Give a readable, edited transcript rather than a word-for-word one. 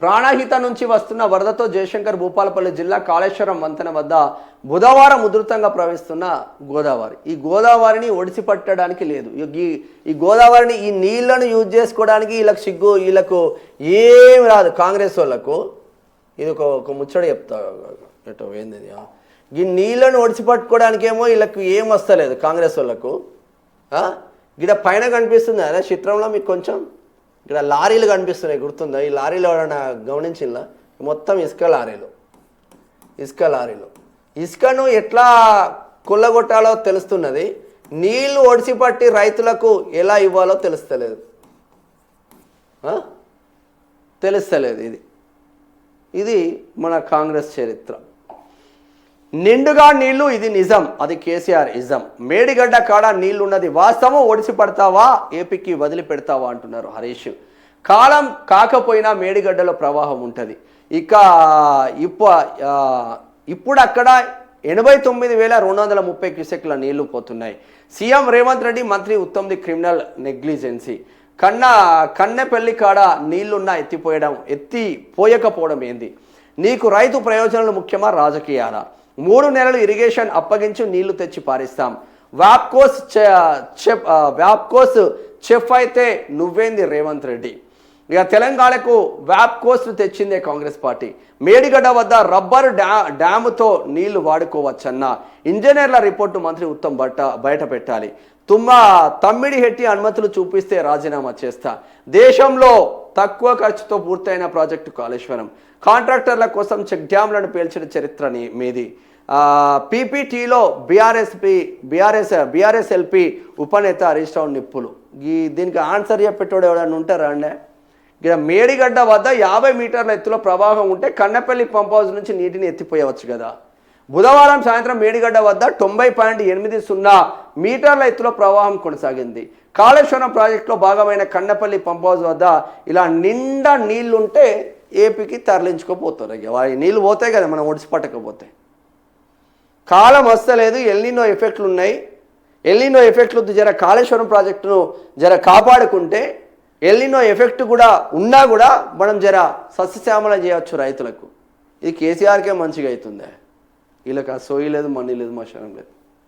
ప్రాణహిత నుంచి వస్తున్న వరదతో జయశంకర్ భూపాలపల్లి జిల్లా కాళేశ్వరం వంతెన వద్ద బుధవారం ఉధృతంగా ప్రవహిస్తున్న గోదావరి. ఈ గోదావరిని ఒడిసి పట్టడానికి లేదు. ఈ గోదావరిని ఈ నీళ్లను యూజ్ చేసుకోవడానికి వీళ్ళకి సిగ్గు, వీళ్ళకు ఏం రాదు. కాంగ్రెస్ వాళ్ళకు ఇది ఒక ముచ్చట చెప్తా ఎటో ఏంది, ఈ నీళ్లను ఒడిసి పట్టుకోవడానికేమో వీళ్ళకు ఏం వస్తలేదు కాంగ్రెస్ వాళ్ళకు. గిడ పైన కనిపిస్తుంది అదే చిత్రంలో మీకు కొంచెం, ఇక్కడ లారీలు కనిపిస్తున్నాయి, గుర్తుందా? ఈ లారీలు ఎవరైనా గమనించిందా? మొత్తం ఇసుక లారీలు. ఇసుకను ఎట్లా కొల్లగొట్టాలో తెలుస్తున్నది, నీళ్లు ఒడిసిపట్టి రైతులకు ఎలా ఇవ్వాలో తెలుస్తలేదు. ఇది మన కాంగ్రెస్ చరిత్ర. నిండుగా నీళ్లు, ఇది నిజం, అది కేసీఆర్ ఇజం. మేడిగడ్డ కాడ నీళ్లున్నది వాస్తవం, ఒడిసి పడతావా ఏపీకి వదిలిపెడతావా అంటున్నారు హరీష్. కాలం కాకపోయినా మేడిగడ్డలో ప్రవాహం ఉంటుంది. ఇప్పుడు అక్కడ 89,230 క్యూసెక్ల నీళ్లు పోతున్నాయి. సీఎం రేవంత్ రెడ్డి, మంత్రి ఉత్తమ్ది క్రిమినల్ నెగ్లిజెన్సీ. కన్నెపల్లి కాడ నీళ్లున్నా ఎత్తిపోయకపోవడం ఏంది? నీకు రైతు ప్రయోజనాలు ముఖ్యమా, రాజకీయాలా? 3 నెలలు ఇరిగేషన్ అప్పగించి నీళ్లు తెచ్చి పారిస్తాం. వ్యాప్కోస్ చెఫ్ అయితే నువ్వేంది రేవంత్ రెడ్డి? ఇక తెలంగాణకు వ్యాప్కోస్ తెచ్చిందే కాంగ్రెస్ పార్టీ. మేడిగడ్డ వద్ద రబ్బరు డ్యాముతో నీళ్లు వాడుకోవచ్చన్న ఇంజనీర్ల రిపోర్టు మంత్రి ఉత్తమ్ బయట పెట్టాలి. తమ్మిడి హెట్టి అనుమతులు చూపిస్తే రాజీనామా చేస్తా. దేశంలో తక్కువ ఖర్చుతో పూర్తయిన ప్రాజెక్టు కాళేశ్వరం. కాంట్రాక్టర్ల కోసం చెక్ డ్యామ్లను పేల్చిన చరిత్ర మీది. పీపీటీలో బీఆర్ఎస్ఎల్పీ ఉపనేత హరీష్ రావు నిప్పులు. దీనికి ఆన్సర్ చెప్పేటోడు ఎవడన్నా ఉంటారా అండి? ఇక్కడ మేడిగడ్డ వద్ద 50 మీటర్ల ఎత్తులో ప్రవాహం ఉంటే కన్నెపల్లి పంప్ హౌస్ నుంచి నీటిని ఎత్తిపోయవచ్చు కదా. బుధవారం సాయంత్రం మేడిగడ్డ వద్ద 90.80 మీటర్ల ఎత్తులో ప్రవాహం కొనసాగింది. కాళేశ్వరం ప్రాజెక్టులో భాగమైన కన్నెపల్లి పంప్ హౌస్ వద్ద ఇలా నిండా నీళ్లుంటే ఏపీకి తరలించుకోపోతారు. ఇక నీళ్ళు పోతాయి కదా మనం ఒడిసి పట్టకపోతే. కాలం వస్తలేదు, ఎల్నినో ఎఫెక్ట్లు ఉన్నాయి. ఎల్నినో ఎఫెక్ట్లు జర కాళేశ్వరం ప్రాజెక్టును జర కాపాడుకుంటే, ఎల్నినో ఎఫెక్ట్ కూడా ఉన్నా కూడా మనం జర సస్యశ్యామలం చేయవచ్చు రైతులకు. ఇది కేసీఆర్కే మంచిగా అవుతుందే, వీళ్ళకి ఆ సోయి లేదు, మనీ లేదు, మశానం లేదు.